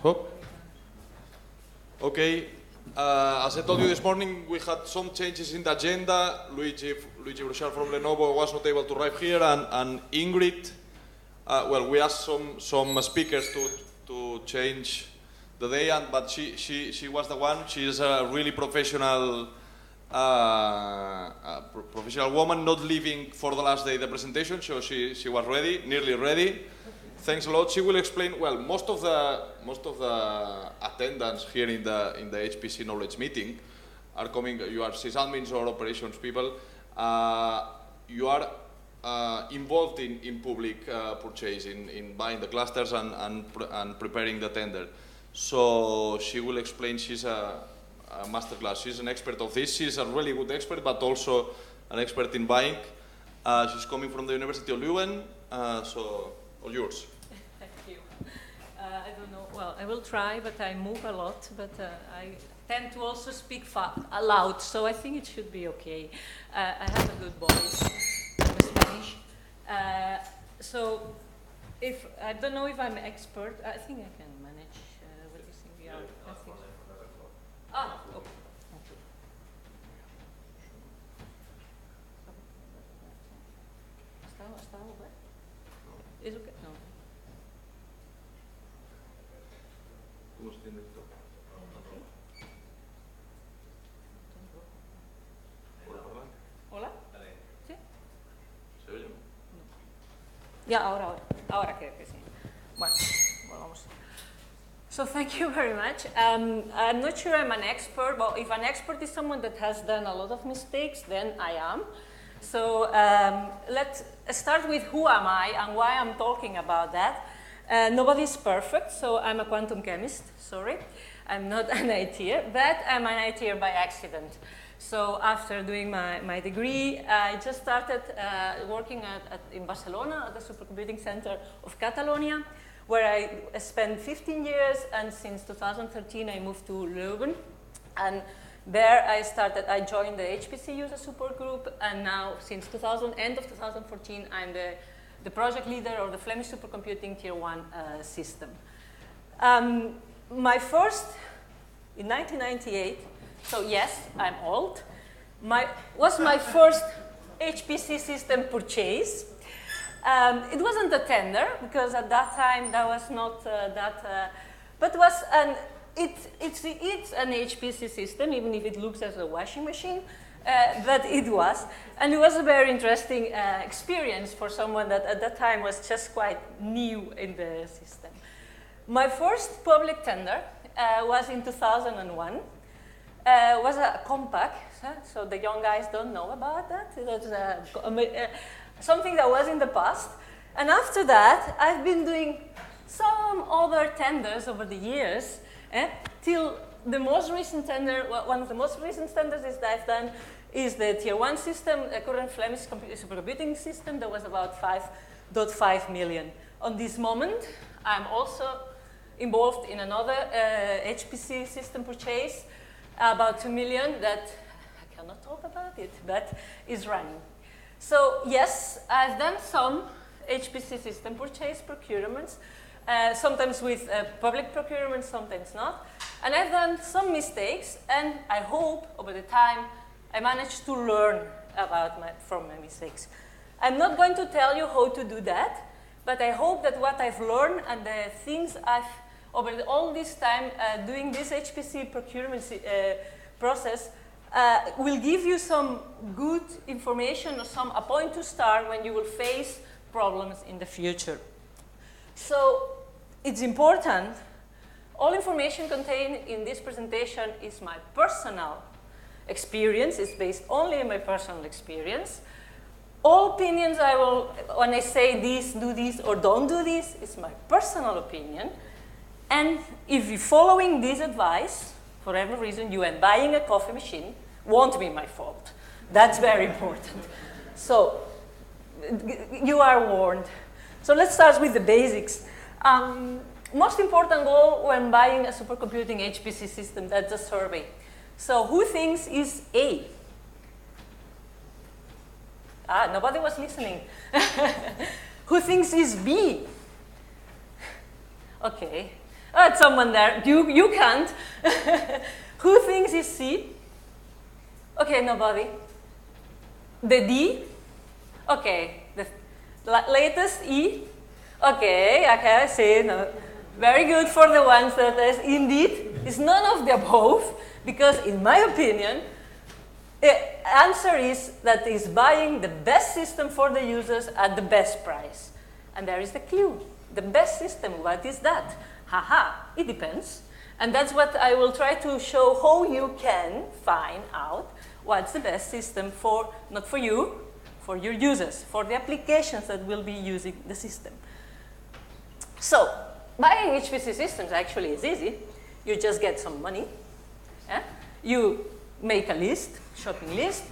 Hope. Okay. As I told you this morning, we had some changes in the agenda. Luigi Bruchal from Lenovo was not able to arrive here, and Ingrid. Well, we asked some speakers to change the day, but she was the one. She is a really professional woman, not leaving for the last day of the presentation, so she was ready, nearly ready. Thanks a lot. She will explain. Well, most of the attendants here in the HPC knowledge meeting are coming. You are sysadmins or operations people. You are involved in public purchase, in buying the clusters and preparing the tender. So she will explain. She's a masterclass. She's an expert of this. She's a really good expert, but also an expert in buying. She's coming from the University of Leuven. So all yours. Thank you. I don't know. Well, I will try, but I move a lot. But I tend to also speak loud, so I think it should be okay. I have a good voice. I'm Spanish. So if I don't know if I'm an expert, I think I can manage with this thing. Yeah, I think. Okay. ¿Está over? ¿Es okay? No. ¿Cómo se tiene esto? ¿Hola? ¿Sí? ¿Se oye? Ya, ahora creo que sí. Bueno, vamos. So thank you very much. I'm not sure I'm an expert. Well, if an expert is someone that has done a lot of mistakes, then I am. So let's start with who am I and why I'm talking about that. Nobody's perfect, so I'm a quantum chemist, sorry. I'm not an ITer, but I'm an ITer by accident. So after doing my degree, I just started working in Barcelona at the Supercomputing Center of Catalonia, where I spent 15 years, and since 2013 I moved to Leuven. And there I joined the HPC user support group, and now since end of 2014, I'm the project leader of the Flemish supercomputing tier 1 system. In 1998, so yes, I'm old, was my first HPC system purchase. It wasn't a tender, because at that time that was not but it's an HPC system, even if it looks as a washing machine, but it was. And it was a very interesting experience for someone that at that time was just quite new in the system. My first public tender was in 2001. Was a compact, so the young guys don't know about that. It was something that was in the past. And after that, I've been doing some other tenders over the years, till the most recent tender. One of the most recent tenders that I've done is the tier 1 system, the current Flemish supercomputing system that was about 5.5 million. On this moment, I'm also involved in another HPC system purchase, about 2 million, that I cannot talk about it, but is running. So yes, I've done some HPC system purchase procurements, sometimes with public procurement, sometimes not. And I've done some mistakes, and I hope over the time I managed to learn from my mistakes. I'm not going to tell you how to do that, but I hope that what I've learned and the things over all this time doing this HPC procurement process will give you some good information or a point to start when you will face problems in the future. So it's important. All information contained in this presentation is my personal experience. It's based only on my personal experience. All opinions when I say this, do this, or don't do this, it's my personal opinion. And if you're following this advice, for every reason, you are buying a coffee machine, won't be my fault. That's very important. So you are warned. So let's start with the basics. Most important goal when buying a supercomputing HPC system, that's a survey. So who thinks is A? Nobody was listening. Who thinks is B? Okay. Oh, it's someone there. You can't. Who thinks it's C? Okay, nobody. The D? Okay. The latest E? Okay, I see. No. Very good for the ones that is indeed. It's none of the above, because in my opinion, the answer is that is buying the best system for the users at the best price. And there is the clue. The best system, what is that? Haha, it depends. And that's what I will try to show, how you can find out what's the best system for, not for you, for your users, for the applications that will be using the system. So, buying HPC systems actually is easy. You just get some money. You make a list, shopping list.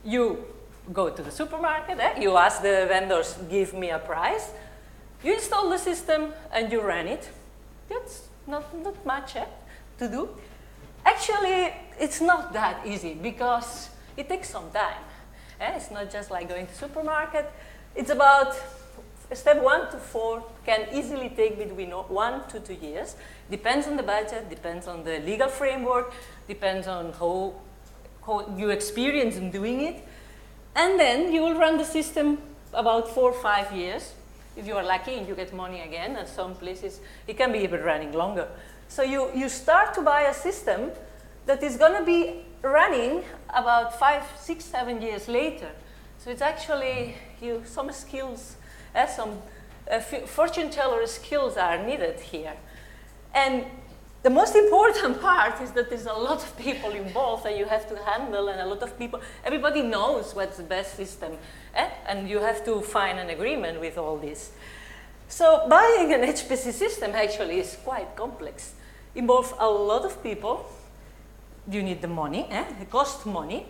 You go to the supermarket. You ask the vendors, give me a price. You install the system and you run it. That's not much to do. Actually, it's not that easy because it takes some time. It's not just like going to the supermarket. It's about step 1 to 4 can easily take between 1 to 2 years. Depends on the budget, depends on the legal framework, depends on how you experience in doing it. And then you will run the system about 4 or 5 years. If you are lucky and you get money again, and some places it can be even running longer. So you start to buy a system that is going to be running about 5, 6, 7 years later. So it's actually some skills, some fortune teller skills are needed here. And the most important part is that there's a lot of people involved and you have to handle, and a lot of people, everybody knows what's the best system, and you have to find an agreement with all this. So buying an HPC system actually is quite complex. Involves a lot of people. You need the money, it costs money.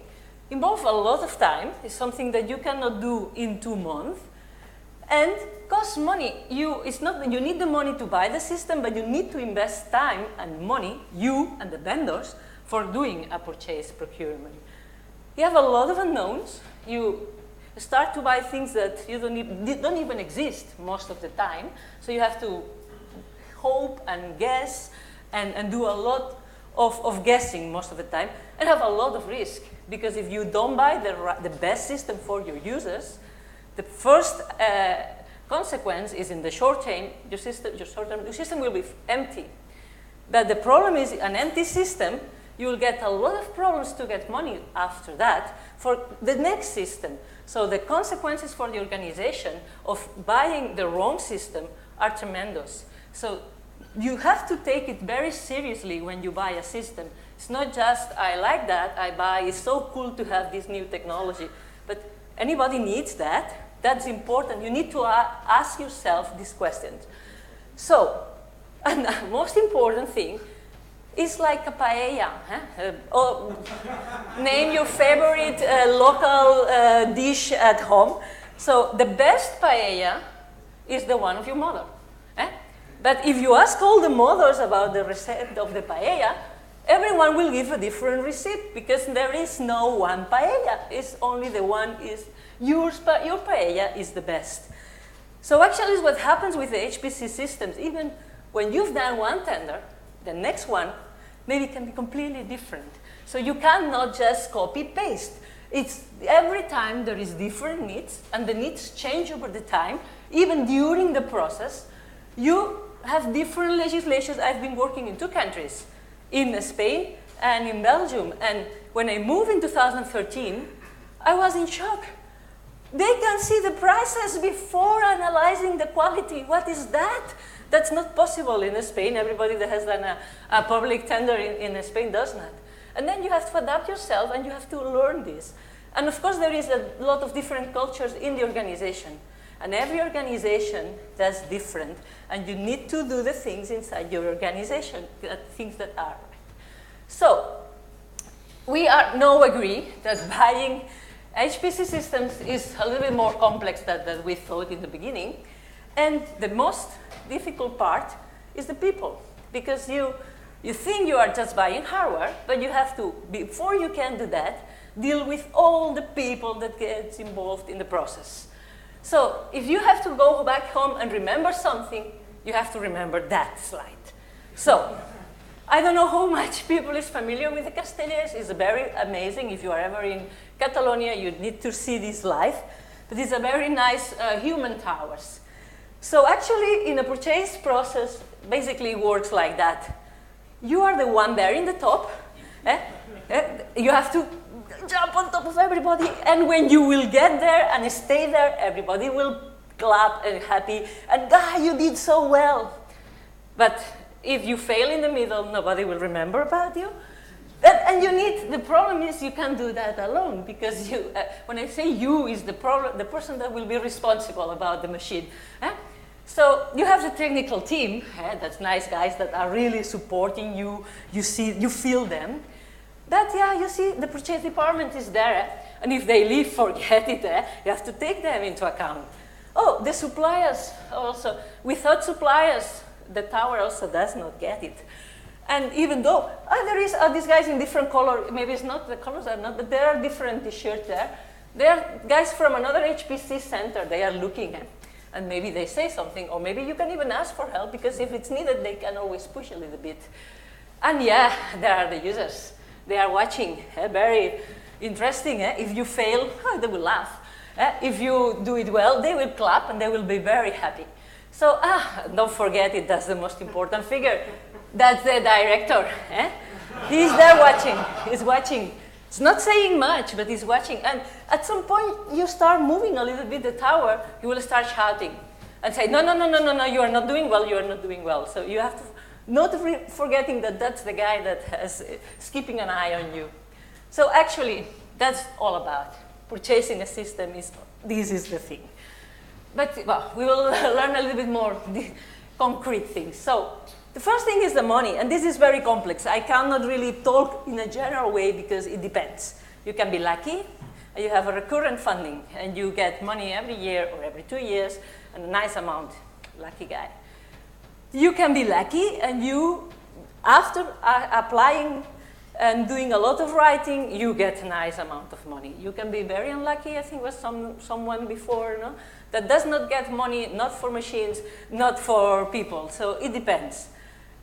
Involves a lot of time. It's something that you cannot do in 2 months. And costs money. You need the money to buy the system, but you need to invest time and money, you and the vendors, for doing a purchase procurement. You have a lot of unknowns. You start to buy things that don't even exist most of the time. So you have to hope and guess and do a lot of guessing most of the time, and have a lot of risk. Because if you don't buy the best system for your users, the first consequence is in the short term, your system will be empty. But the problem is, an empty system, you will get a lot of problems to get money after that for the next system. So the consequences for the organization of buying the wrong system are tremendous. So you have to take it very seriously when you buy a system. It's not just, I like that, I buy, it's so cool to have this new technology. But anybody needs that. That's important. You need to ask yourself these questions. So, and the most important thing is like a paella. Name your favorite local dish at home. So the best paella is the one of your mother. But if you ask all the mothers about the recipe of the paella, everyone will give a different recipe, because there is no one paella. It's only the one is yours, but your paella is the best. So actually what happens with the HPC systems, even when you've done one tender, the next one maybe can be completely different. So you cannot just copy-paste. It's every time there is different needs, and the needs change over the time, even during the process. You have different legislations. I've been working in 2 countries, in Spain and in Belgium. And when I moved in 2013, I was in shock. They can see the prices before analyzing the quality. What is that? That's not possible in Spain. Everybody that has done a public tender in Spain does not. And then you have to adapt yourself, and you have to learn this. And of course, there is a lot of different cultures in the organization. And every organization does different, and you need to do the things inside your organization, things that are right. So, we now agree that buying HPC systems is a little bit more complex than we thought in the beginning. And the most difficult part is the people, because you think you are just buying hardware, but you have to, before you can do that, deal with all the people that get involved in the process. So if you have to go back home and remember something, you have to remember that slide. So, I don't know how much people is familiar with the Castellers. It's very amazing. If you are ever in Catalonia, you need to see this live. But it's a very nice human towers. So actually, in a purchase process, basically works like that. You are the one there in the top. You have to jump on top of everybody. And when you will get there and stay there, everybody will clap and happy. And you did so well. But if you fail in the middle, nobody will remember about you. And you need, the problem is you can't do that alone, because you, when I say you, is the person that will be responsible about the machine. So you have the technical team, that's nice guys that are really supporting you, you feel them. But yeah, you see, the purchase department is there, and if they leave, forget it, you have to take them into account. Oh, the suppliers also, without suppliers, the tower also does not get it. And even though there is these guys in different color, maybe it's not, the colors are not, but there are different t-shirts there. There are guys from another HPC center, they are looking at, and maybe they say something, or maybe you can even ask for help, because if it's needed, they can always push a little bit. And yeah, there are the users. They are watching, very interesting. If you fail, they will laugh. If you do it well, they will clap, and they will be very happy. So, don't forget it, that's the most important figure. That's the director. He's there watching, he's watching. It's not saying much, but he's watching. And at some point, you start moving a little bit the tower, he will start shouting and say, no, you are not doing well, you are not doing well. So you have to, not forgetting that that's the guy that is keeping an eye on you. So actually, that's all about. Purchasing a system, this is the thing. But well, we will learn a little bit more concrete things. So the first thing is the money, and this is very complex. I cannot really talk in a general way because it depends. You can be lucky, and you have a recurrent funding, and you get money every year or every 2 years, and a nice amount, lucky guy. You can be lucky, and you, after applying and doing a lot of writing, you get a nice amount of money. You can be very unlucky, I think was someone before, no? That does not get money, not for machines, not for people, so it depends.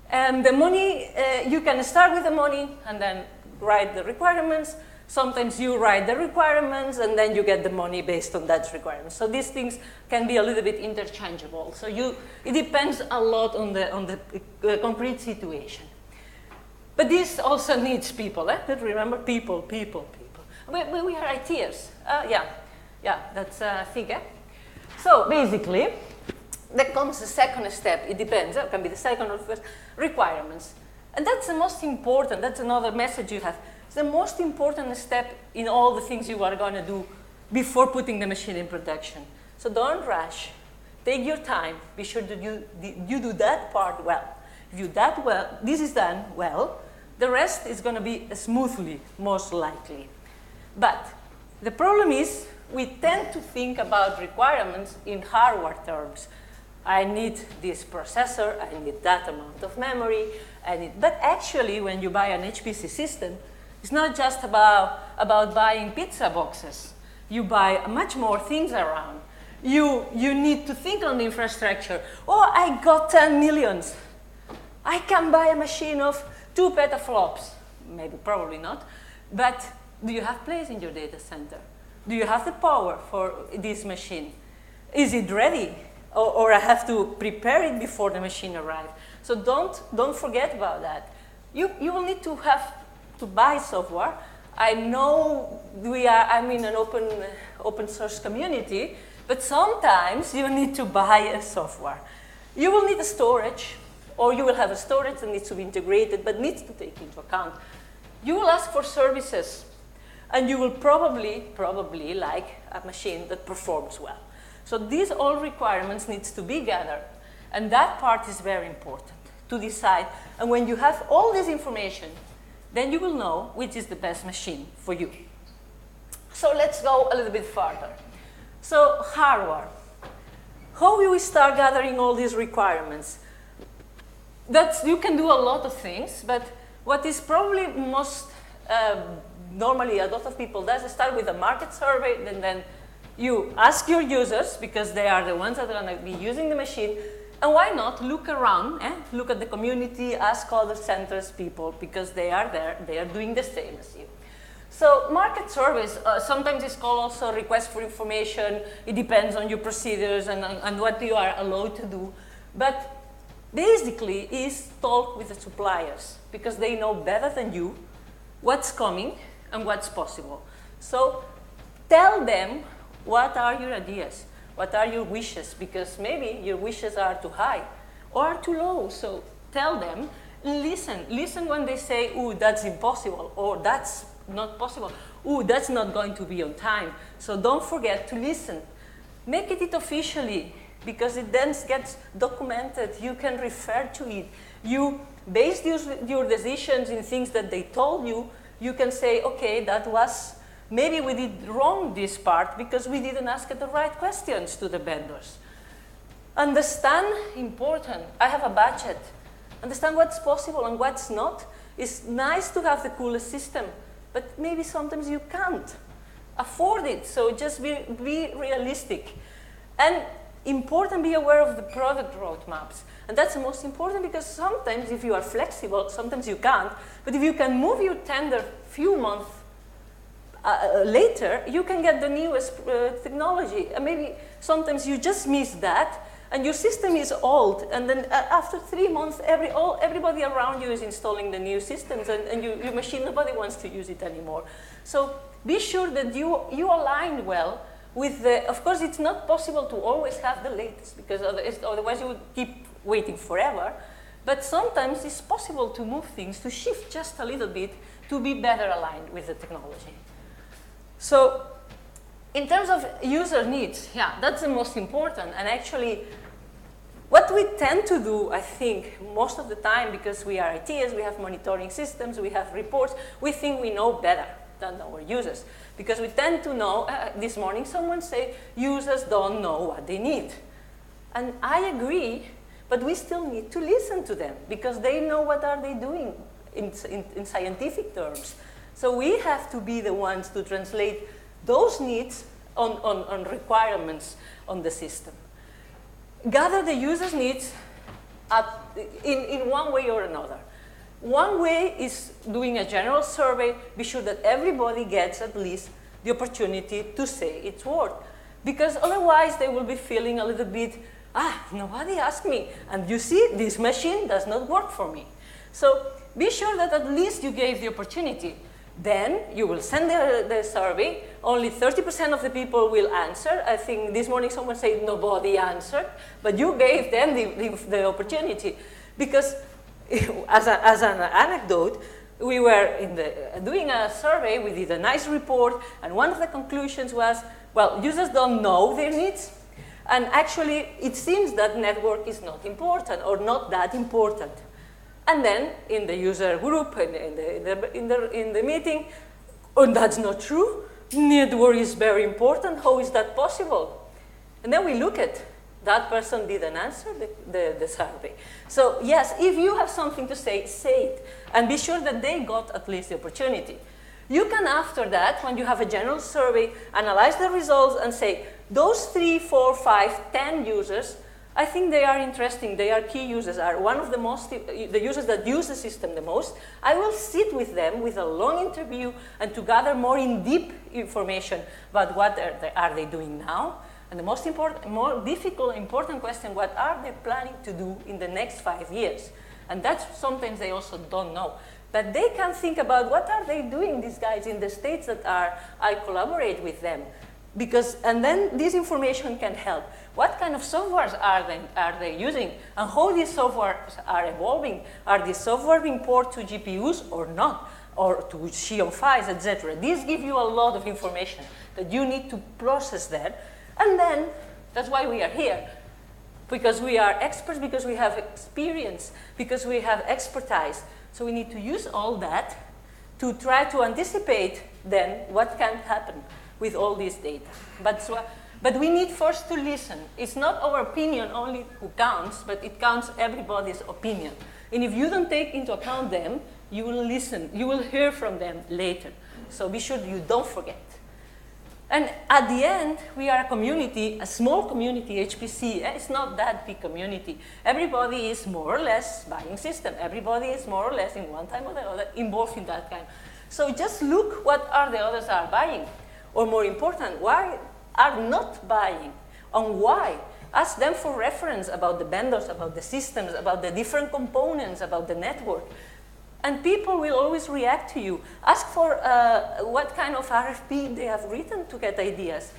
And the money, you can start with the money and then write the requirements. Sometimes you write the requirements and then you get the money based on that requirement. So these things can be a little bit interchangeable. So it depends a lot on the concrete situation. But this also needs people, But remember, people. We are ITers. Yeah, that's a thing, So basically, there comes the second step. It depends. It can be the second or first requirements. And that's the most important. That's another message you have. It's the most important step in all the things you are going to do before putting the machine in production. So don't rush. Take your time. Be sure that you do that part well. If you do that well, this is done well, the rest is going to be smoothly, most likely. But the problem is, we tend to think about requirements in hardware terms. I need this processor, I need that amount of memory, but actually when you buy an HPC system, it's not just about buying pizza boxes. You buy much more things around. You need to think on the infrastructure. Oh, I got 10 millions. I can buy a machine of 2 petaflops. Maybe, probably not. But do you have place in your data center? Do you have the power for this machine? Is it ready? Or I have to prepare it before the machine arrives. So don't forget about that. You will need to have to buy software. I know I'm in an open source community, but sometimes you need to buy a software. You will need a storage, or you will have a storage that needs to be integrated, but needs to take into account. You will ask for services. And you will probably like a machine that performs well. So these all requirements needs to be gathered. And that part is very important to decide. And when you have all this information, then you will know which is the best machine for you. So let's go a little bit further. So hardware. How will we start gathering all these requirements? You can do a lot of things, but what is probably most normally a lot of people does start with a market survey, and then you ask your users, because they are the ones that are going to be using the machine, And why not look around, look at the community, ask other centers people, because they are there, they are doing the same as you. So market surveys, sometimes it's called also request for information. It depends on your procedures and what you are allowed to do. But basically is talk with the suppliers, because they know better than you what's coming and what's possible. So tell them what are your ideas, what are your wishes, because maybe your wishes are too high or too low. So tell them, listen when they say, ooh, that's impossible, or that's not possible, ooh, that's not going to be on time. So don't forget to listen. Make it officially, because it then gets documented. You can refer to it. You base your decisions in things that they told you. You can say, okay, that was, maybe we did wrong this part because we didn't ask the right questions to the vendors. Understand, important, I have a budget. Understand what's possible and what's not. It's nice to have the coolest system, but maybe sometimes you can't afford it. So just be realistic. And important, be aware of the product roadmaps. And that's the most important, because sometimes if you are flexible, sometimes you can't. But if you can move your tender few months later, you can get the newest technology. And maybe sometimes you just miss that, and your system is old. And then after 3 months, everybody around you is installing the new systems, and your machine, nobody wants to use it anymore. So be sure that you align well with the, of course, it's not possible to always have the latest, because otherwise you would keep waiting forever. But sometimes it's possible to move things, to shift just a little bit, to be better aligned with the technology. So in terms of user needs, yeah, that's the most important. And actually, what we tend to do, I think, most of the time, because we are ITs, we have monitoring systems, we have reports, we think we know better than our users. Because we tend to know, this morning someone said, users don't know what they need. And I agree, but we still need to listen to them, because they know what are they doing in scientific terms. So we have to be the ones to translate those needs on requirements on the system. Gather the user's needs in one way or another. One way is doing a general survey. Be sure that everybody gets at least the opportunity to say its word. Because otherwise they will be feeling a little bit, nobody asked me. And you see, this machine does not work for me. So be sure that at least you gave the opportunity. Then you will send the survey. Only 30% of the people will answer. I think this morning someone said nobody answered, but you gave them the opportunity. Because as an anecdote, we were doing a survey, we did a nice report, and one of the conclusions was, well, users don't know their needs, and actually it seems that network is not important or not that important. And then in the user group, in the meeting, oh, that's not true. Network is very important. How is that possible? And then we look at that person didn't answer the survey. So yes, if you have something to say, say it. And be sure that they got at least the opportunity. You can, after that, when you have a general survey, analyze the results and say, those 3, 4, 5, 10 users, I think they are interesting, they are key users, are one of the users that use the system the most. I will sit with them with a long interview and to gather more in-depth information about what are they doing now. And the most important, more difficult, important question, what are they planning to do in the next 5 years? And that's sometimes they also don't know. But they can think about what are they doing, these guys in the states that I collaborate with them. And then this information can help. What kind of softwares are they using? And how these softwares are evolving? Are these software being ported to GPUs or not? Or to Xeon Phis, etc. These give you a lot of information that you need to process that. And then, that's why we are here. Because we are experts, because we have experience, because we have expertise. So we need to use all that to try to anticipate then what can happen with all this data. But we need first to listen. It's not our opinion only who counts, but it counts everybody's opinion. And if you don't take into account them, you will listen. You will hear from them later. So be sure you don't forget. And at the end, we are a community, a small community, HPC. It's not that big community. Everybody is more or less buying system. Everybody is more or less in one time or the other involved in that kind. So just look what are the others are buying. Or more important, why are not buying? And why? Ask them for reference about the vendors, about the systems, about the different components, about the network. And people will always react to you. Ask for what kind of RFP they have written to get ideas.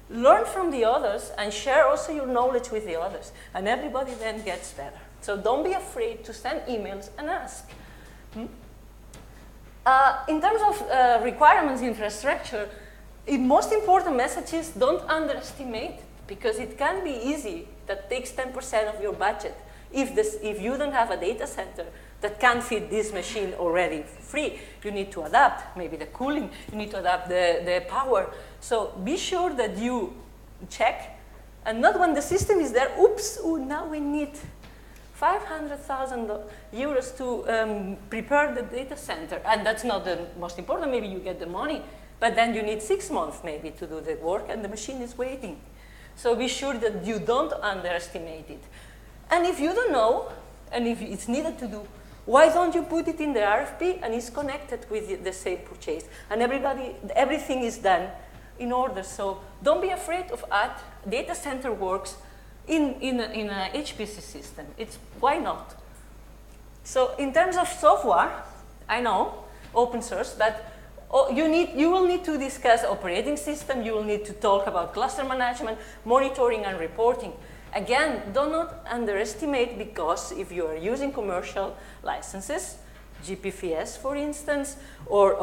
Learn from the others and share also your knowledge with the others. And everybody then gets better. So don't be afraid to send emails and ask. In terms of requirements infrastructure, the most important message is don't underestimate, because it can be easy. That takes 10% of your budget. If you don't have a data center that can fit this machine already free, you need to adapt maybe the cooling, you need to adapt the power. So be sure that you check, and not when the system is there, oops, now we need 500,000 euros to prepare the data center. And that's not the most important, maybe you get the money, but then you need 6 months maybe to do the work and the machine is waiting. So be sure that you don't underestimate it. And if you don't know, and if it's needed to do, why don't you put it in the RFP and it's connected with the same purchase? And everything is done in order. So don't be afraid of data center works in a HPC system. Why not? So in terms of software, I know, open source, but you will need to discuss operating system, you will need to talk about cluster management, monitoring and reporting. Again, do not underestimate, because if you are using commercial licenses, GPFS for instance, or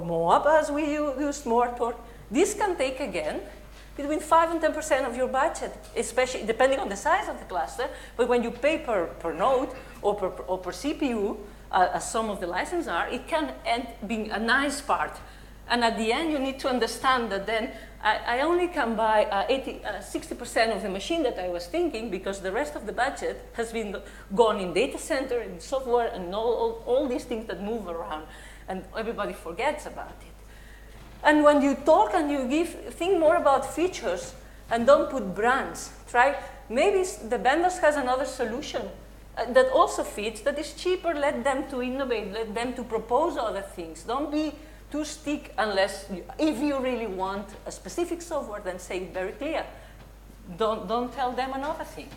MOAB as we use MOAB, this can take again between 5 and 10% of your budget, especially depending on the size of the cluster. But when you pay per node or per CPU, as some of the licenses are, it can end being a nice part. And at the end, you need to understand that then I only can buy 60% of the machine that I was thinking, because the rest of the budget has been gone in data center, in software, and all these things that move around. And everybody forgets about it. And when you talk and you think more about features and don't put brands. Maybe the vendors has another solution that also fits, that is cheaper. Let them to innovate, let them to propose other things. Don't be too stick if you really want a specific software, then say it very clear. Don't tell them another thing.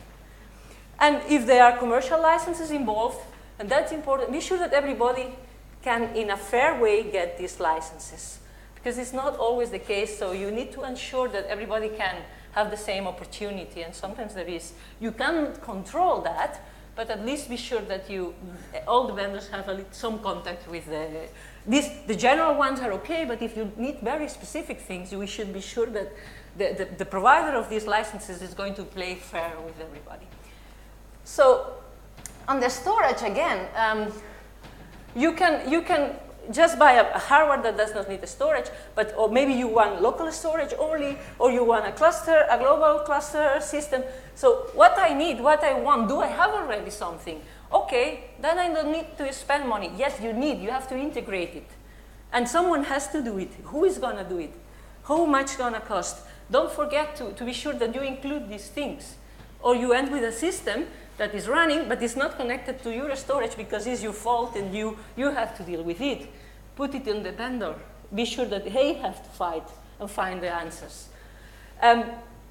And if there are commercial licenses involved, and that's important, be sure that everybody can, in a fair way, get these licenses. Because it's not always the case, so you need to ensure that everybody can have the same opportunity, and sometimes there is. You can't control that, but at least be sure that all the vendors have some contact with the general ones are okay, but if you need very specific things, we should be sure that the provider of these licenses is going to play fair with everybody. So on the storage, again, you can just buy a hardware that does not need the storage, or maybe you want local storage only, or you want a cluster, a global cluster system. So what I need, what I want, do I have already something? Okay, then I don't need to spend money. Yes, you have to integrate it. And someone has to do it. Who is going to do it? How much going to cost? Don't forget to be sure that you include these things. Or you end with a system that is running, but it's not connected to your storage because it's your fault and you have to deal with it. Put it in the vendor. Be sure that they have to fight and find the answers.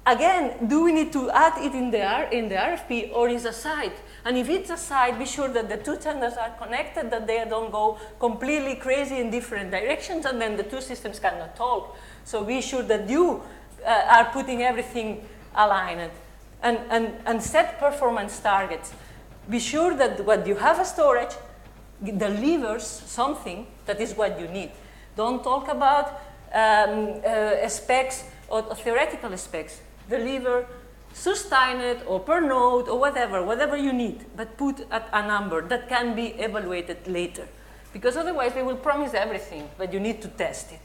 Again, do we need to add it in the RFP, or is a side? And if it's a side, be sure that the two tenders are connected, that they don't go completely crazy in different directions, and then the two systems cannot talk. So be sure that you are putting everything aligned. And set performance targets. Be sure that what you have a storage delivers something that is what you need. Don't talk about specs or theoretical specs. Deliver, sustain it, or per node, or whatever you need, but put a number that can be evaluated later. Because otherwise they will promise everything, but you need to test it.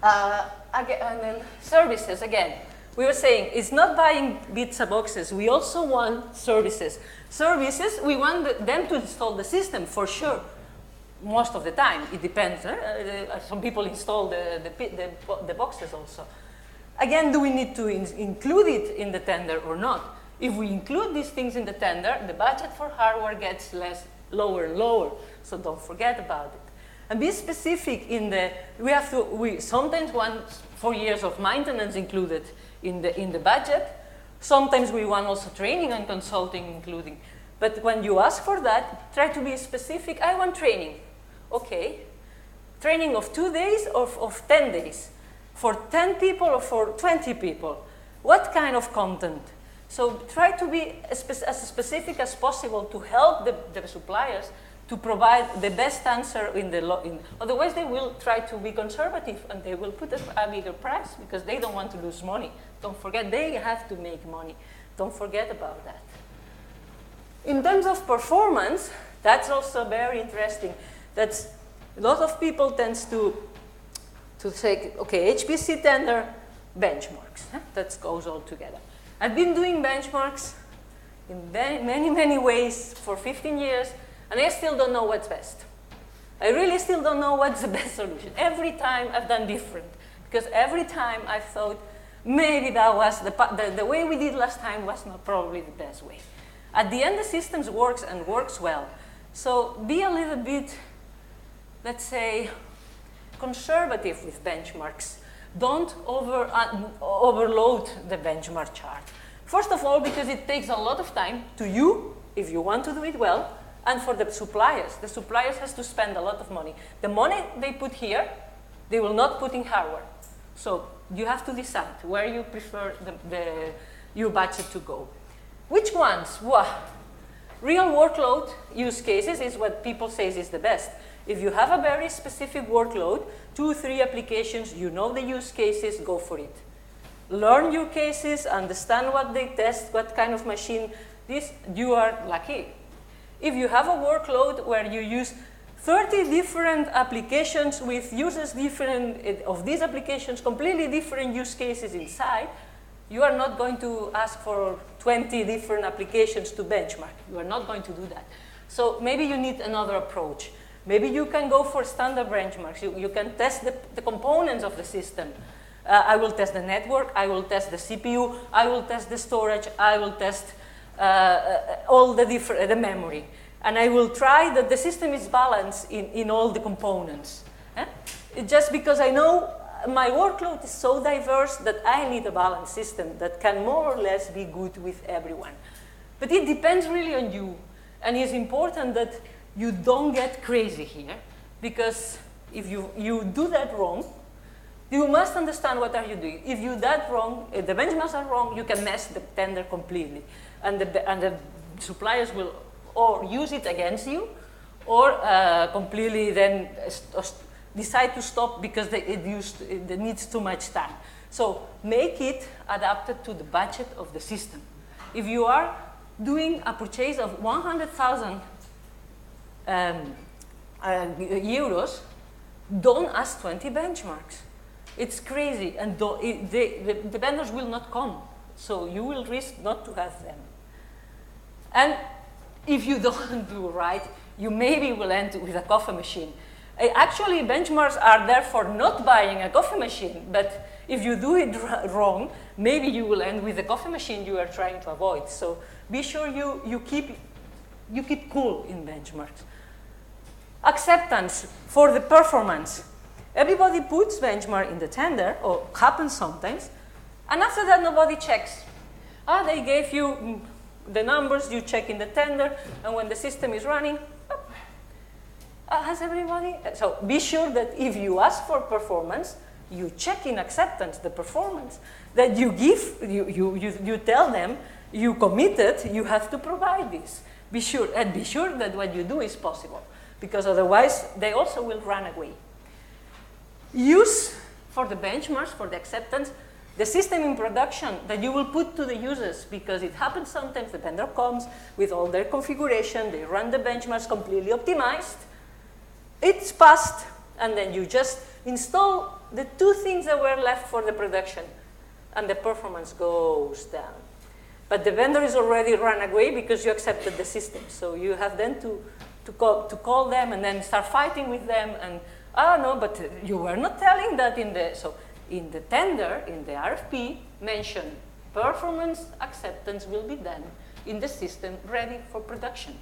And then services, again. We were saying, it's not buying bits and boxes. We also want services. Services, we want them to install the system, for sure. most of the time. It depends. Some people install the boxes also. Again, do we need to include it in the tender or not? If we include these things in the tender, the budget for hardware gets lower and lower. So don't forget about it. And be specific in the, we sometimes want 4 years of maintenance included in the budget. Sometimes we want also training and consulting including. But when you ask for that, try to be specific. I want training. Okay. Training of 2 days or of 10 days? For 10 people or for 20 people? What kind of content? So try to be as specific as possible to help the suppliers to provide the best answer otherwise they will try to be conservative and they will put a bigger price because they don't want to lose money. Don't forget, they have to make money. Don't forget about that. In terms of performance, that's also very interesting. That's a lot of people tends to say, okay, HPC tender benchmarks. That goes all together. I've been doing benchmarks in many, many ways for 15 years, and I still don't know what's best. I really still don't know what's the best solution. Every time I've done different, because every time I thought maybe that was the way we did last time was not probably the best way. At the end, the system works and works well. So be a little bit, let's say, conservative with benchmarks. Don't overload the benchmark chart. First of all, because it takes a lot of time to you, if you want to do it well, and for the suppliers. The suppliers has to spend a lot of money. The money they put here, they will not put in hardware. So you have to decide where you prefer your budget to go. Which ones? Well, real workload use cases is what people say is the best. If you have a very specific workload, 2 or 3 applications, you know the use cases, go for it. Learn your cases, understand what they test, what kind of machine this, you are lucky. If you have a workload where you use 30 different applications with users different of these applications, completely different use cases inside, you are not going to ask for 20 different applications to benchmark. You are not going to do that. So maybe you need another approach. Maybe you can go for standard benchmarks. You can test the components of the system. I will test the network. I will test the CPU. I will test the storage. I will test all the memory. And I will try that the system is balanced in all the components. Just because I know my workload is so diverse that I need a balanced system that can more or less be good with everyone. But it depends really on you. And it's important that you don't get crazy here, because if you do that wrong, you must understand what are you doing. If you do that wrong, if the benchmarks are wrong, you can mess the tender completely. And the suppliers will or use it against you, or completely then decide to stop because it needs too much time. So make it adapted to the budget of the system. If you are doing a purchase of 100,000 euros, don't ask 20 benchmarks. It's crazy, and the vendors will not come. So you will risk not to have them. And if you don't do right, you maybe will end with a coffee machine. Actually, benchmarks are there for not buying a coffee machine, but if you do it wrong, maybe you will end with the coffee machine you are trying to avoid. So be sure you keep cool in benchmarks. Acceptance for the performance. Everybody puts benchmark in the tender, or happens sometimes, and after that nobody checks. They gave you the numbers, you check in the tender, and when the system is running, has everybody? So be sure that if you ask for performance, you check in acceptance the performance that you give, you tell them, you committed, you have to provide this. Be sure that what you do is possible, because otherwise they also will run away. Use for the benchmarks, for the acceptance, the system in production that you will put to the users, because it happens sometimes the vendor comes with all their configuration, they run the benchmarks completely optimized, it's passed, and then you just install the 2 things that were left for the production, and the performance goes down. But the vendor is already run away because you accepted the system, so you have then to to call them and then start fighting with them and, no, but you were not telling that in the, so in the tender, in the RFP, mention performance acceptance will be done in the system ready for production.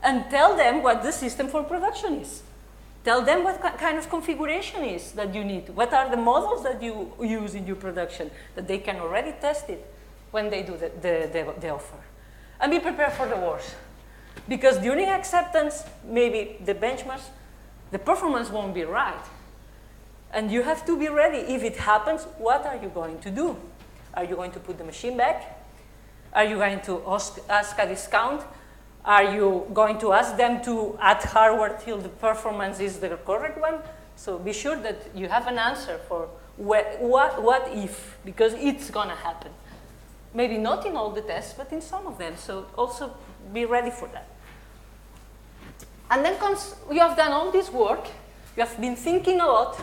And tell them what the system for production is. Tell them what kind of configuration is that you need. What are the models that you use in your production that they can already test it when they do the offer. And be prepared for the worst. Because during acceptance, maybe the benchmarks, the performance won't be right. And you have to be ready. If it happens, what are you going to do? Are you going to put the machine back? Are you going to ask a discount? Are you going to ask them to add hardware till the performance is the correct one? So be sure that you have an answer for what if, because it's going to happen. Maybe not in all the tests, but in some of them. So also be ready for that. And then comes, you have done all this work. You have been thinking a lot.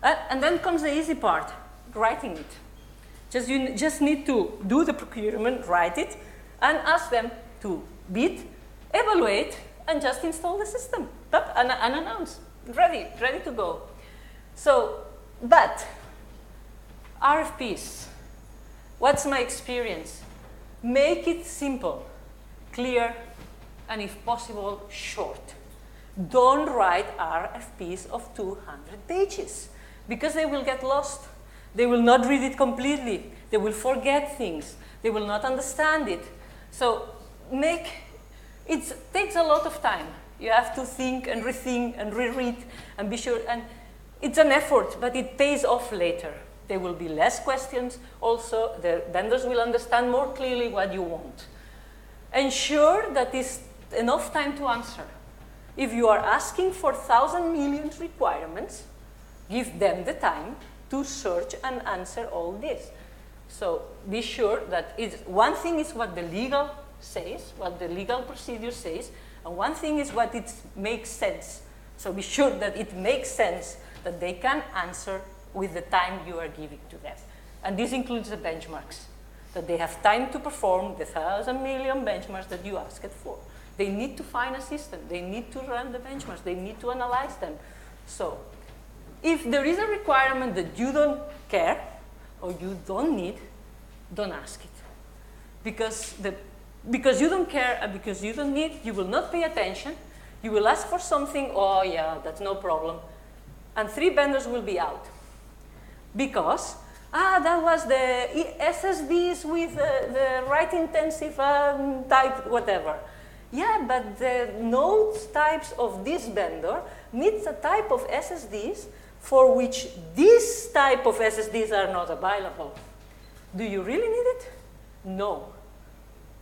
And then comes the easy part, writing it. You just need to do the procurement, write it, and ask them to bid, evaluate, and just install the system. And announce. Ready to go. So, but RFPs, what's my experience? Make it simple, clear, and if possible, short. Don't write RFPs of 200 pages because they will get lost. They will not read it completely. They will forget things. They will not understand it. So it takes a lot of time. You have to think and rethink and reread and be sure. And it's an effort, but it pays off later. There will be less questions. Also, the vendors will understand more clearly what you want. Ensure that is enough time to answer. If you are asking for 1,000 million requirements, give them the time to search and answer all this. So be sure that one thing is what the legal says, what the legal procedure says, and one thing is what it makes sense. So be sure that it makes sense that they can answer with the time you are giving to them. And this includes the benchmarks, that they have time to perform the 1,000 million benchmarks that you asked for. They need to find a system. They need to run the benchmarks. They need to analyze them. So if there is a requirement that you don't care or you don't need, don't ask it. Because you don't care and because you don't need, you will not pay attention. You will ask for something, oh yeah, that's no problem. And 3 vendors will be out. Because, that was the SSDs with the write-intensive type, whatever. Yeah, but the nodes types of this vendor needs a type of SSDs for which this type of SSDs are not available. Do you really need it? No.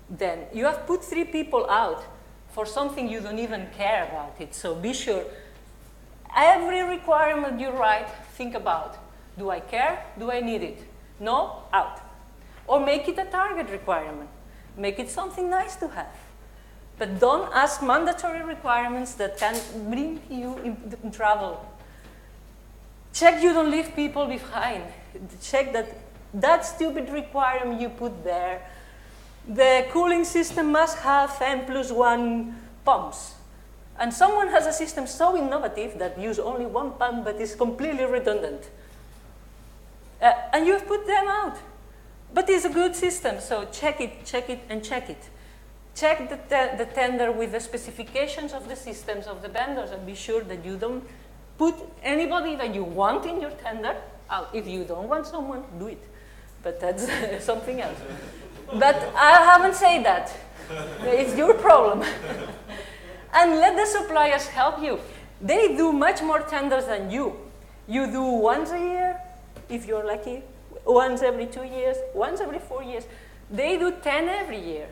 Then you have put 3 people out for something you don't even care about it. So be sure, every requirement you write, think about, do I care? Do I need it? No? Out. Or make it a target requirement. Make it something nice to have. But don't ask mandatory requirements that can bring you in trouble. Check you don't leave people behind. Check that stupid requirement you put there. The cooling system must have N+1 pumps. And someone has a system so innovative that use only 1 pump but is completely redundant. And you've put them out. But it's a good system, so check it, and check it. Check the tender with the specifications of the systems of the vendors and be sure that you don't put anybody that you want in your tender out. If you don't want someone, do it. But that's something else. But I haven't said that. It's your problem. And let the suppliers help you. They do much more tenders than you. You do once a year, if you're lucky, once every 2 years, once every 4 years. They do 10 every year.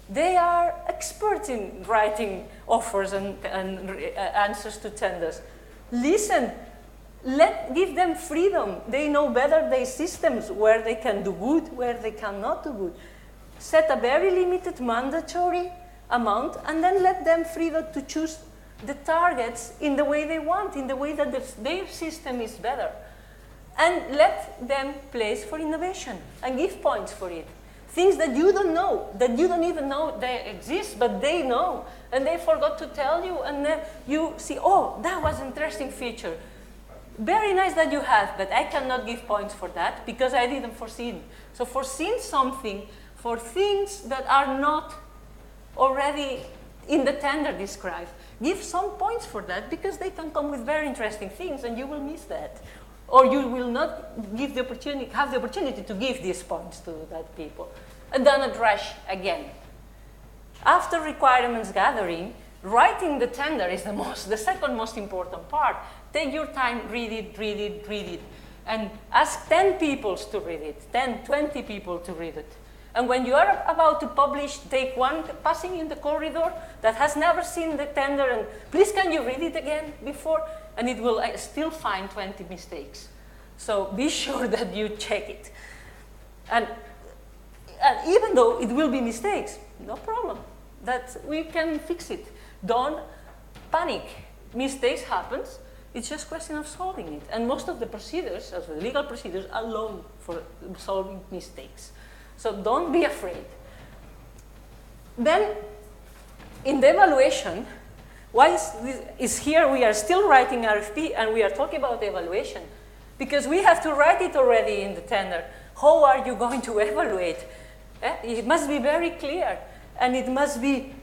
They are experts in writing offers and answers to tenders. Listen, give them freedom. They know better their systems, where they can do good, where they cannot do good. Set a very limited mandatory amount and then let them freedom to choose the targets in the way they want, in the way that their system is better. And let them place for innovation and give points for it. Things that you don't know, that you don't even know they exist, but they know, and they forgot to tell you, and then you see, oh, that was an interesting feature. Very nice that you have, but I cannot give points for that because I didn't foresee it. So foreseeing something for things that are not already in the tender described, give some points for that because they can come with very interesting things and you will miss that. Or you will not give the opportunity, have the opportunity to give these points to that people. And then a rush again. After requirements gathering, writing the tender is the second most important part. Take your time, read it, read it, read it. And ask 10 people to read it, 10, 20 people to read it. And when you are about to publish, take one passing in the corridor that has never seen the tender and please can you read it again before? And it will still find 20 mistakes. So be sure that you check it. And even though it will be mistakes, no problem. That we can fix it. Don't panic. Mistakes happen. It's just a question of solving it. And most of the procedures, also the legal procedures, allow for solving mistakes. So don't be afraid. Then, in the evaluation, why is here we are still writing RFP and we are talking about evaluation? Because we have to write it already in the tender. How are you going to evaluate? It must be very clear. And it must be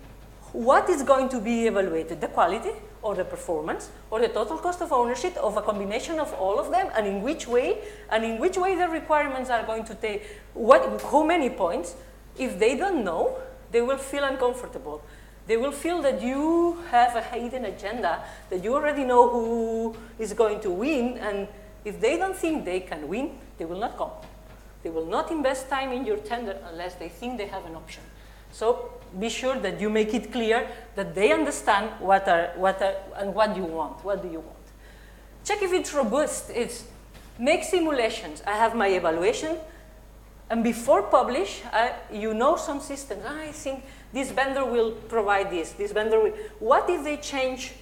what is going to be evaluated, the quality or the performance or the total cost of ownership of a combination of all of them and in which way the requirements are going to take, how many points. If they don't know, they will feel uncomfortable. They will feel that you have a hidden agenda, that you already know who is going to win, and if they don't think they can win, they will not come. They will not invest time in your tender unless they think they have an option. So be sure that you make it clear that they understand what you want. What do you want? Check if it's robust. It's make simulations. I have my evaluation, and before publish, you know some systems. I think this vendor will provide this. This vendor will. What if they change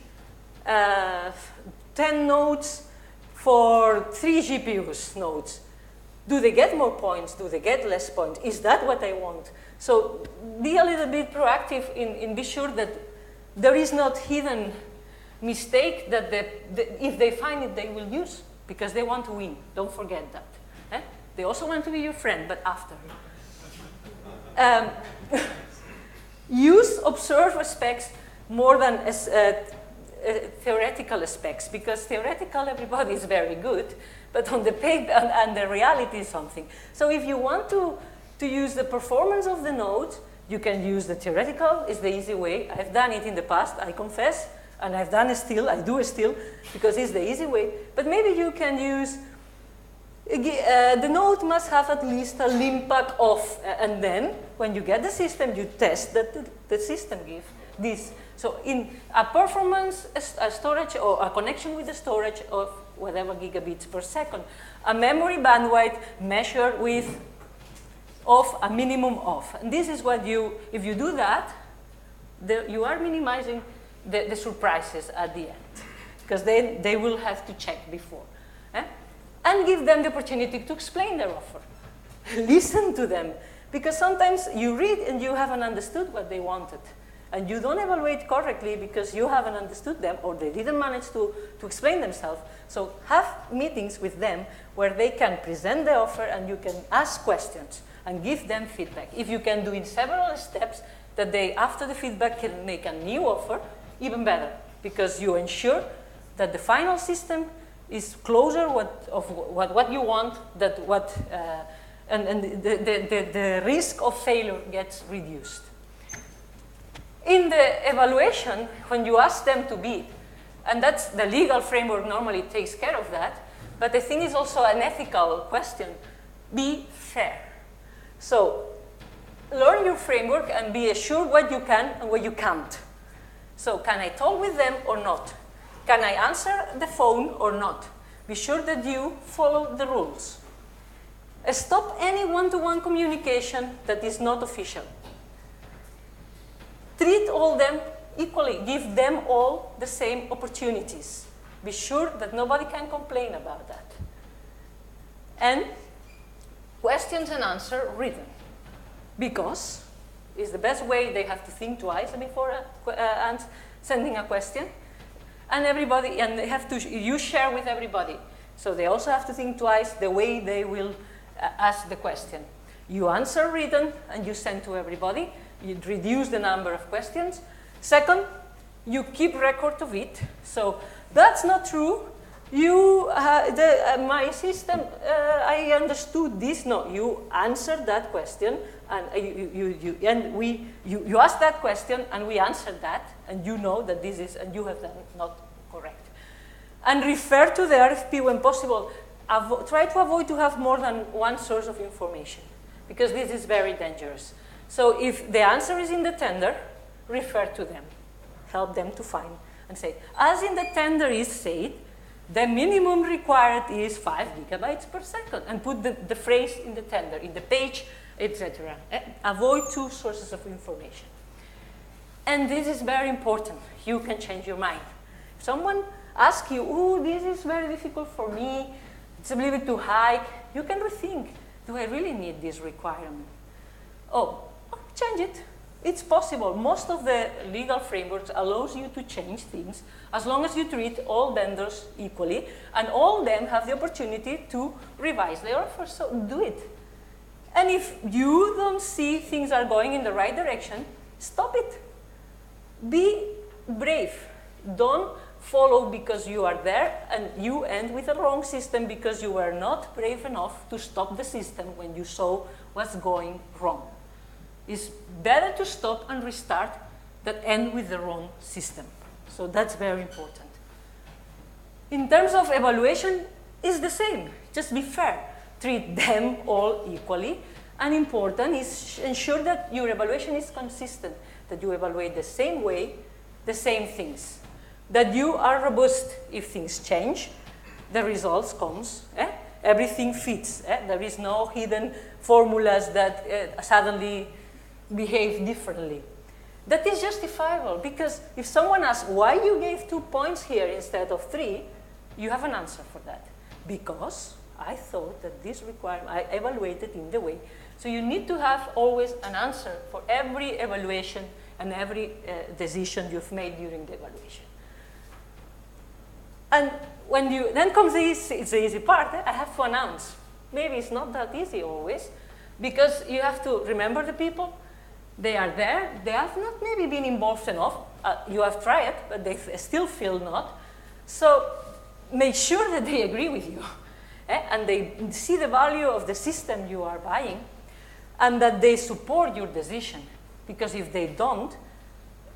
10 nodes for 3 GPUs nodes? Do they get more points? Do they get less points? Is that what I want? So be a little bit proactive in be sure that there is not hidden mistake that if they find it, they will use because they want to win. Don't forget that. They also want to be your friend, but after. Use observer specs more than theoretical specs because theoretical everybody is very good, but on the paper and the reality is something. So if you want to use the performance of the node, you can use the theoretical, it's the easy way. I've done it in the past, I confess, and I've done it still, I do it still, because it's the easy way. But maybe you can use, the node must have at least a limpak off, and then when you get the system, you test that the system gives this. So in a performance, a storage, or a connection with the storage of whatever gigabits per second, a memory bandwidth measured with of a minimum of. And this is what if you do that, you are minimizing the surprises at the end. Because they will have to check before. And give them the opportunity to explain their offer. Listen to them. Because sometimes you read and you haven't understood what they wanted. And you don't evaluate correctly because you haven't understood them or they didn't manage to explain themselves. So have meetings with them where they can present the offer and you can ask questions and give them feedback. If you can do in several steps that they, after the feedback, can make a new offer, even better, because you ensure that the final system is closer what you want, and the risk of failure gets reduced. In the evaluation, when you ask them to bid, and that's the legal framework normally takes care of that, but I think it's also an ethical question, be fair. So learn your framework and be assured what you can and what you can't. So can I talk with them or not? Can I answer the phone or not? Be sure that you follow the rules. Stop any one-to-one communication that is not official. Treat all them equally. Give them all the same opportunities. Be sure that nobody can complain about that. And questions and answers written. because it's the best way. They have to think twice before sending a question. And everybody, and they have to, you share with everybody. So they also have to think twice the way they will ask the question. You answer written and you send to everybody. You reduce the number of questions. Second, you keep record of it. So that's not true. You, my system, I understood this. No, you answered that question, and you asked that question, and we answered that, and you know that this is, and you have done not correct. And refer to the RFP when possible. Try to avoid to have more than one source of information, because this is very dangerous. So if the answer is in the tender, refer to them. Help them to find and say, as in the tender is said, the minimum required is 5 gigabytes per second, and put the phrase in the tender, in the page, etc. Avoid two sources of information. And this is very important. You can change your mind. If someone asks you, oh, this is very difficult for me, it's a little bit too high, you can rethink, do I really need this requirement? Oh, change it. It's possible. Most of the legal frameworks allows you to change things as long as you treat all vendors equally, and all of them have the opportunity to revise their offer, so do it. And if you don't see things are going in the right direction, stop it. Be brave. Don't follow because you are there and you end with a wrong system because you were not brave enough to stop the system when you saw what's going wrong. It's better to stop and restart than end with the wrong system. So that's very important. In terms of evaluation, it's the same. Just be fair. Treat them all equally. And important is ensure that your evaluation is consistent, that you evaluate the same way, the same things, that you are robust if things change, the results comes, everything fits. There is no hidden formulas that suddenly behave differently. That is justifiable, because if someone asks why you gave 2 points here instead of 3, you have an answer for that. Because I thought that this requirement, I evaluated in the way. So you need to have always an answer for every evaluation and every decision you've made during the evaluation. And when you, then comes it's the easy part, I have to announce. Maybe it's not that easy always, because you have to remember the people. They are there. They have not maybe been involved enough. You have tried, but they still feel not. So make sure that they agree with you. And they see the value of the system you are buying, and that they support your decision. Because if they don't,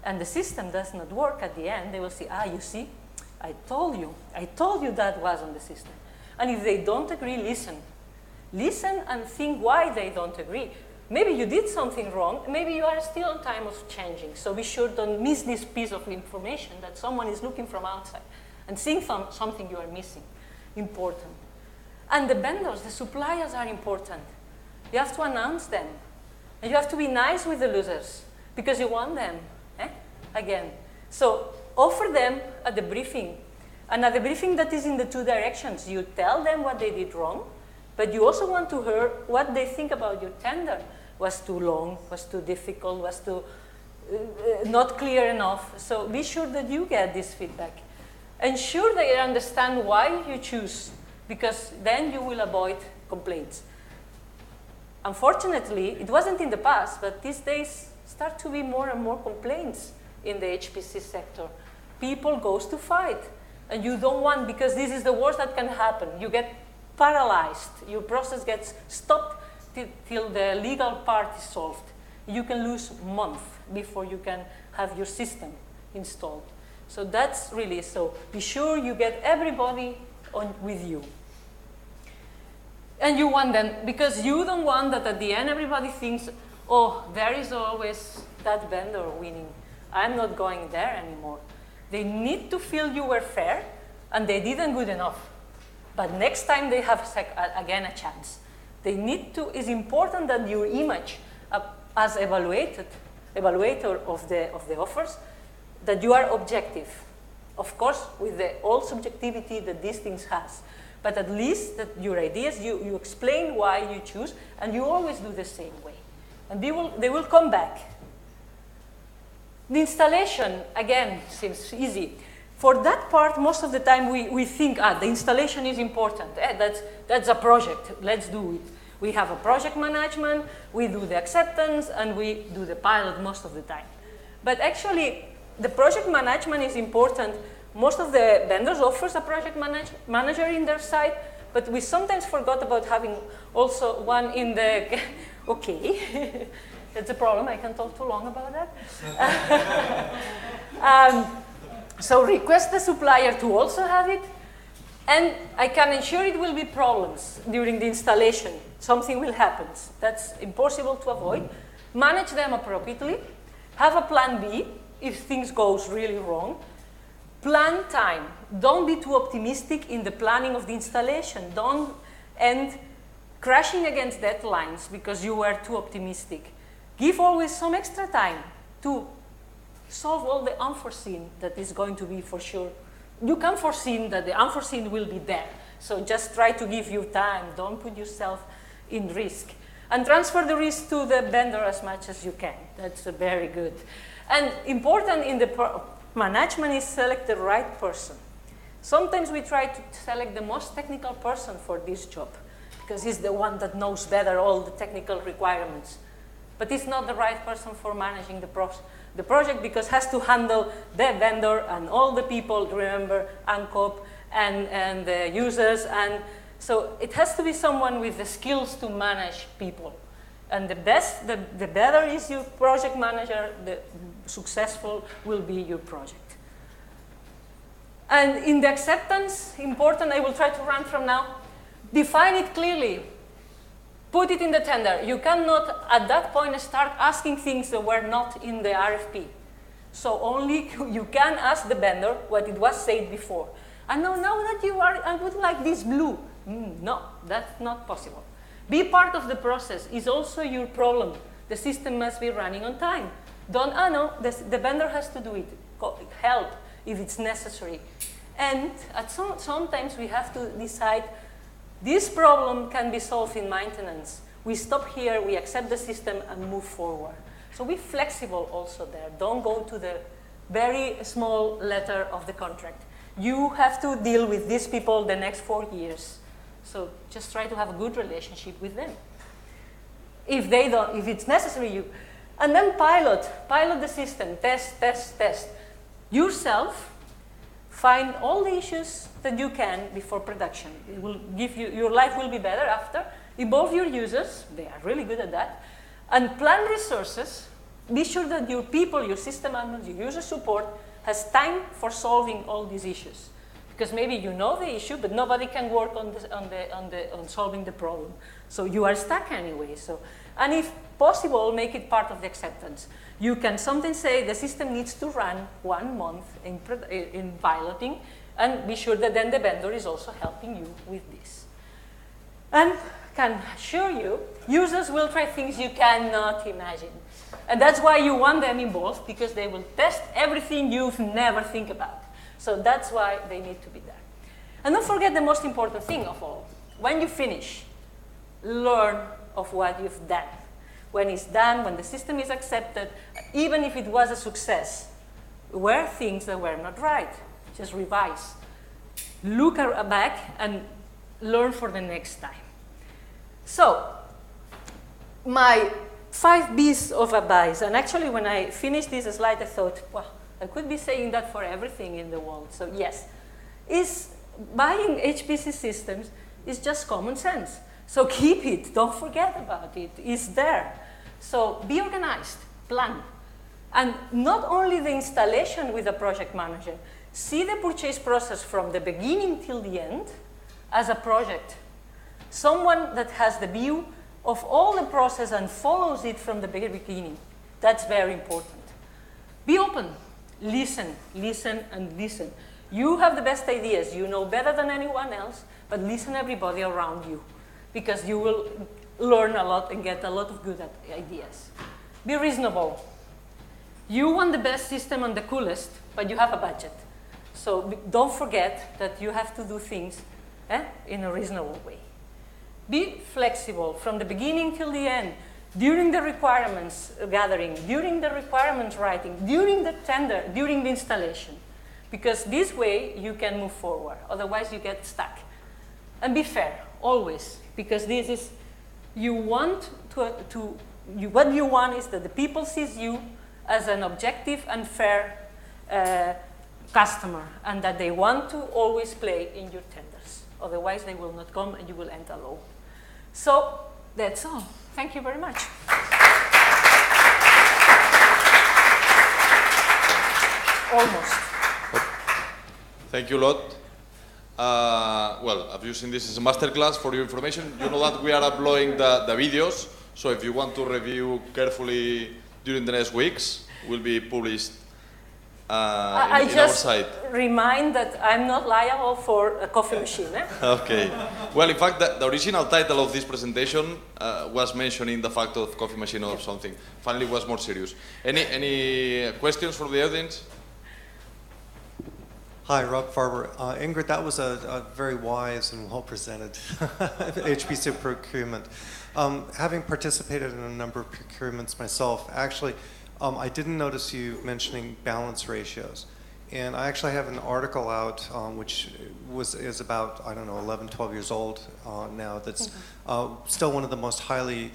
and the system does not work at the end, they will say, you see, I told you that wasn't the system. And if they don't agree, listen. Listen and think why they don't agree. Maybe you did something wrong, maybe you are still on time of changing. So be sure don't miss this piece of information that someone is looking from outside and seeing something you are missing. Important. And the vendors, the suppliers are important. You have to announce them. And you have to be nice with the losers because you want them, again. So offer them at the briefing. And at the briefing that is in the two directions. You tell them what they did wrong, but you also want to hear what they think about your tender. Was too long, was too difficult, was too not clear enough. So be sure that you get this feedback. Ensure that you understand why you choose, because then you will avoid complaints. Unfortunately, it wasn't in the past, but these days start to be more and more complaints in the HPC sector. People goes to fight, and you don't want, because this is the worst that can happen. You get paralyzed. Your process gets stopped till the legal part is solved. You can lose months before you can have your system installed. So that's really, so be sure you get everybody on with you. And you want them, because you don't want that at the end everybody thinks, oh, there is always that vendor winning. I'm not going there anymore. They need to feel you were fair, and they didn't good enough. But next time they have again a chance. They need to, it's important that your image as evaluator of the offers, that you are objective. Of course, with the all subjectivity that these things has. But at least that your ideas, you explain why you choose, and you always do the same way. and they will come back. The installation, again, seems easy. For that part, most of the time we think, the installation is important. That's a project, let's do it. We have a project management, we do the acceptance, and we do the pilot most of the time. But actually, the project management is important. Most of the vendors offers a project manager in their site, but we sometimes forgot about having also one in the, okay, that's a problem, I can talk too long about that. So request the supplier to also have it, and I can ensure it will be problems during the installation. Something will happen. That's impossible to avoid. Manage them appropriately. Have a plan B if things goes really wrong. Plan time. Don't be too optimistic in the planning of the installation. Don't end crashing against deadlines because you were too optimistic. Give always some extra time to solve all the unforeseen that is going to be for sure. You can foresee that the unforeseen will be there. So just try to give you time. Don't put yourself in risk. And transfer the risk to the vendor as much as you can. That's very good. And important in the management is select the right person. Sometimes we try to select the most technical person for this job because he's the one that knows better all the technical requirements. But it's not the right person for managing the project because has to handle the vendor and all the people, remember, ANCOP and the users. And so it has to be someone with the skills to manage people. And the better is your project manager, the successful will be your project. And in the acceptance, important, I will try to run from now, define it clearly. Put it in the tender. You cannot, at that point, start asking things that were not in the RFP. So only you can ask the vendor what it was said before. And now that you are, I would like this blue. No, that's not possible. Be part of the process. It's also your problem. The system must be running on time. Don't, no, the vendor has to do it. Help if it's necessary. And sometimes we have to decide this problem can be solved in maintenance. We stop here, we accept the system and move forward. So be flexible also there. Don't go to the very small letter of the contract. You have to deal with these people the next 4 years. So just try to have a good relationship with them. If they don't, if it's necessary, and then pilot the system, test. Yourself, find all the issues that you can before production. It will give you, your life will be better after. Involve your users, they are really good at that. And plan resources. Be sure that your people, your system admins, your user support has time for solving all these issues. Because maybe you know the issue, but nobody can work on solving the problem. So you are stuck anyway. So, and if possible, make it part of the acceptance. You can sometimes say the system needs to run 1 month in piloting, and be sure that then the vendor is also helping you with this. And can assure you, users will try things you cannot imagine. And that's why you want them involved, because they will test everything you've never think about. So that's why they need to be there. And don't forget the most important thing of all. When you finish, learn of what you've done. When it's done, when the system is accepted, even if it was a success, were things that were not right. Just revise. Look back and learn for the next time. So, my 5 B's of advice, and actually when I finished this slide, I thought, wow, I could be saying that for everything in the world. So yes, buying HPC systems is just common sense. So keep it, don't forget about it, it's there. So be organized, plan. And not only the installation with a project manager, see the purchase process from the beginning till the end as a project. Someone that has the view of all the process and follows it from the very beginning. That's very important. Be open. Listen, listen, and listen. You have the best ideas. You know better than anyone else, but listen everybody around you, because you will learn a lot and get a lot of good ideas. Be reasonable. You want the best system and the coolest, but you have a budget. So don't forget that you have to do things in a reasonable way. Be flexible from the beginning till the end. during the requirements gathering, during the requirements writing, during the tender, during the installation. Because this way you can move forward, otherwise you get stuck. And be fair, always, because this is, you want what you want is that the people sees you as an objective and fair customer, and that they want to always play in your tenders. Otherwise they will not come and you will end alone. So that's all. Thank you very much. Almost. Thank you a lot. Well, I've used this as a masterclass for your information. You know that we are uploading the videos, so if you want to review carefully during the next weeks, will be published in our site. Remind that I'm not liable for a coffee machine. Okay. Well, in fact, the original title of this presentation was mentioning the fact of coffee machine or something. Finally, it was more serious. Any questions from the audience? Hi, Rob Farber. Ingrid, that was a very wise and well-presented HPC procurement. Having participated in a number of procurements myself, actually, I didn't notice you mentioning balance ratios. And I actually have an article out which is about, I don't know, 11, 12 years old now. That's still one of the most highly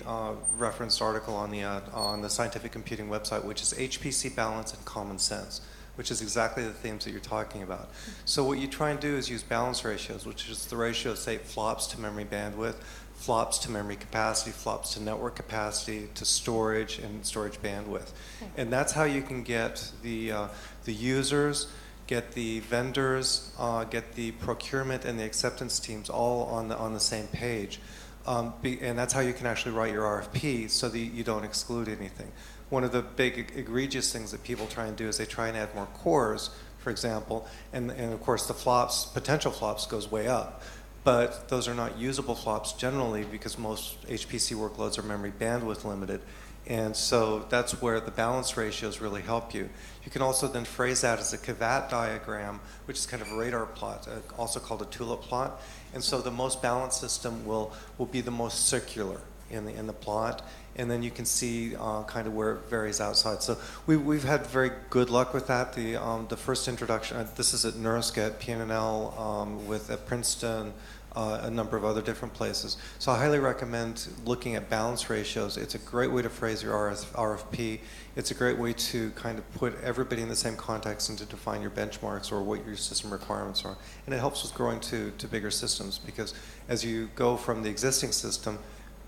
referenced article on the scientific computing website, which is HPC balance and common sense, which is exactly the themes that you're talking about. So what you try and do is use balance ratios, which is the ratio of, say, flops to memory bandwidth, flops to memory capacity, flops to network capacity, to storage and storage bandwidth. And that's how you can get the users, get the vendors, get the procurement and the acceptance teams all on the same page. And that's how you can actually write your RFP so that you don't exclude anything. One of the big egregious things that people try and do is they try and add more cores, for example, and of course the flops, potential flops, goes way up. But those are not usable flops generally because most HPC workloads are memory bandwidth limited. And so that's where the balance ratios really help you. You can also then phrase that as a Kavat diagram, which is kind of a radar plot, also called a tulip plot. And so the most balanced system will be the most circular in the plot. And then you can see kind of where it varies outside. So we've had very good luck with that. The first introduction, this is at NERSC at PNNL, at Princeton, a number of other different places. So I highly recommend looking at balance ratios. It's a great way to phrase your RFP. It's a great way to kind of put everybody in the same context and to define your benchmarks or what your system requirements are. And it helps with growing to bigger systems, because as you go from the existing system,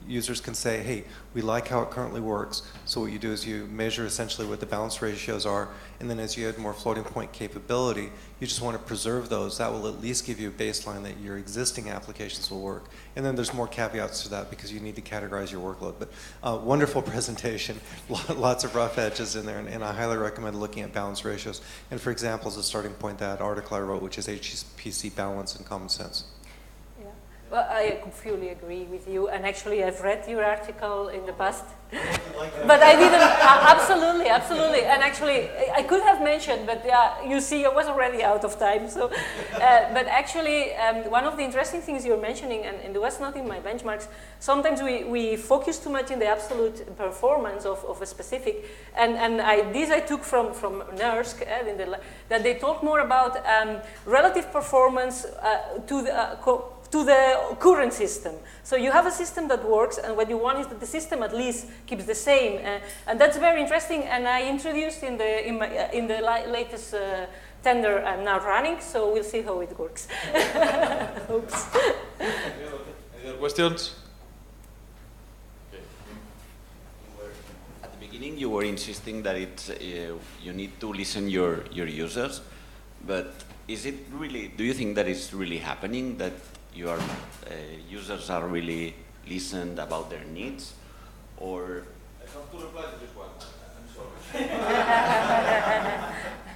users can say, hey, we like how it currently works. So what you do is you measure essentially what the balance ratios are, and then as you add more floating point capability, you just want to preserve those. That will at least give you a baseline that your existing applications will work. And then there's more caveats to that because you need to categorize your workload. But wonderful presentation, lots of rough edges in there, and I highly recommend looking at balance ratios. And for example, as a starting point, that article I wrote, which is HPC balance and common sense. Well, I fully agree with you, and actually I've read your article in the past, but I didn't, absolutely, and actually I could have mentioned, but yeah, you see I was already out of time, so, but actually one of the interesting things you're mentioning, and it was not in my benchmarks, sometimes we focus too much in the absolute performance of a specific, and this I took from NERSC, that they talk more about relative performance to the current system. So you have a system that works, and what you want is that the system at least keeps the same, and that's very interesting. And I introduced in the latest tender I'm now running, so we'll see how it works. Oops. Any other questions? At the beginning, you were insisting that you need to listen your users, but is it really? Do you think that it's really happening, that your users are really listened about their needs, or? I have to reply to this one. I'm sorry.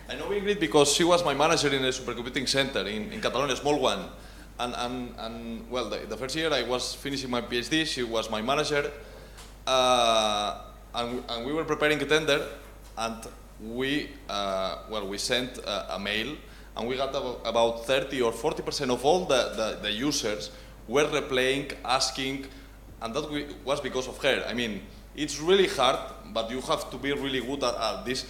I know Ingrid because she was my manager in a supercomputing center in Catalonia, a small one. And well, the first year I was finishing my PhD, she was my manager, and we were preparing a tender, and we sent a mail. And we got about 30 or 40% of all the users were replaying, asking, and that was because of her. I mean, it's really hard, but you have to be really good at this.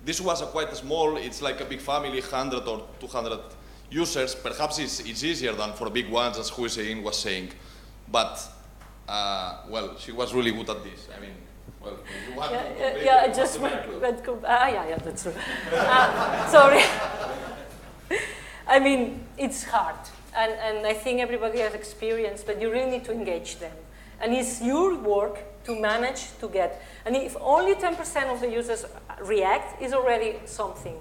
This was quite small, it's like a big family, 100 or 200 users. Perhaps it's easier than for big ones, as Hussein was saying. But, well, she was really good at this. I mean, well, if you want to yeah, I just went yeah, that's true. Sorry. I mean, it's hard. And I think everybody has experience, but you really need to engage them. And it's your work to manage to get. And if only 10% of the users react, is already something.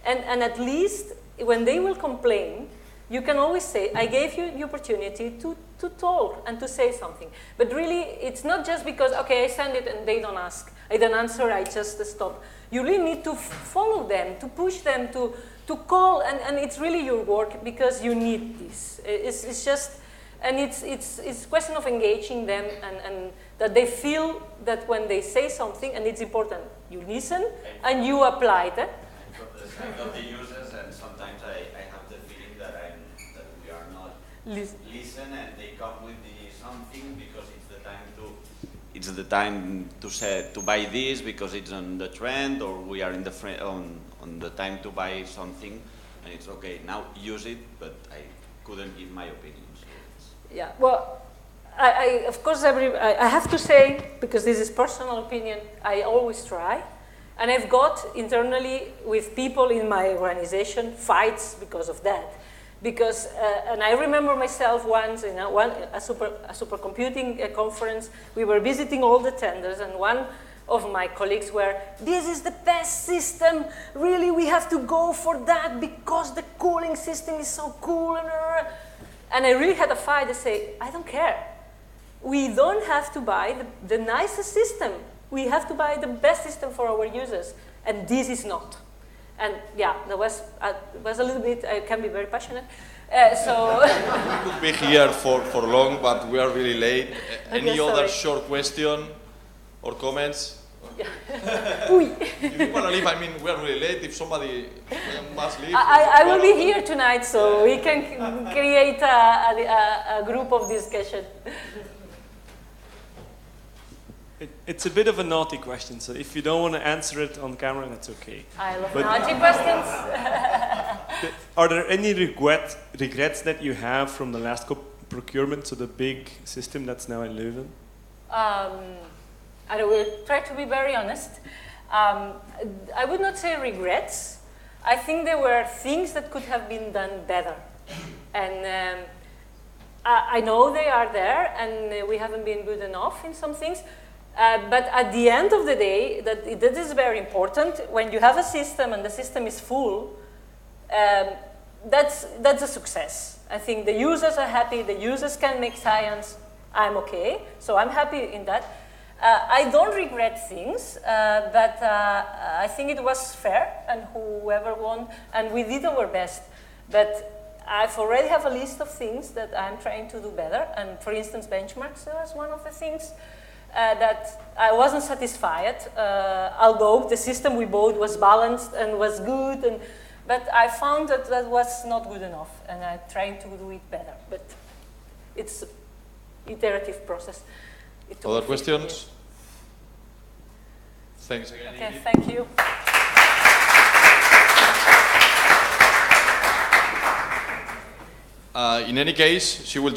And at least when they will complain, you can always say, I gave you the opportunity to talk and to say something. But really, it's not just because, okay, I send it and they don't ask. I don't answer, I just stop. You really need to follow them, to push them, to call, and it's really your work because you need this. It's just, and it's a question of engaging them and that they feel that when they say something, and it's important, you listen and you apply it. I'm from the side of the users, and sometimes I have the feeling that we are not listen, and they come with something because it's the time to say to buy this because it's on the trend, or we are in the on the time to buy something, and it's okay now use it, but I couldn't give my opinion. So yeah, well, I of course I have to say, because this is personal opinion, I always try. And I've got internally with people in my organization fights because of that. Because, and I remember myself once in a supercomputing conference, we were visiting all the tenders, and one of my colleagues were, this is the best system, really we have to go for that because the cooling system is so cool. And I really had a fight to say, I don't care. We don't have to buy the nicest system. We have to buy the best system for our users, and this is not. And yeah, that was a little bit, I can be very passionate. So we could be here for long, but we are really late. Any Okay, other sorry. short question or comments? Yeah. If you want to leave, I mean, we are really late. If somebody must leave. I will be here tonight, so we can create a group of discussion. It's a bit of a naughty question, so if you don't want to answer it on camera, that's okay. I love But- naughty questions. Are there any regrets that you have from the last procurement, so the big system that's now in Leuven? I will try to be very honest. I would not say regrets. I think there were things that could have been done better. And I know they are there, and we haven't been good enough in some things. But at the end of the day, that is very important. When you have a system and the system is full, that's a success. I think the users are happy, the users can make science, I'm okay. So I'm happy in that. I don't regret things, but I think it was fair, and whoever won, and we did our best. But I've already have a list of things that I'm trying to do better, and for instance, benchmarks was one of the things. That I wasn't satisfied, although the system we bought was balanced and was good, but I found that that was not good enough, and I'm trying to do it better. But it's an iterative process. Other questions? Thanks again. Okay, Ingrid. thank you. In any case, she will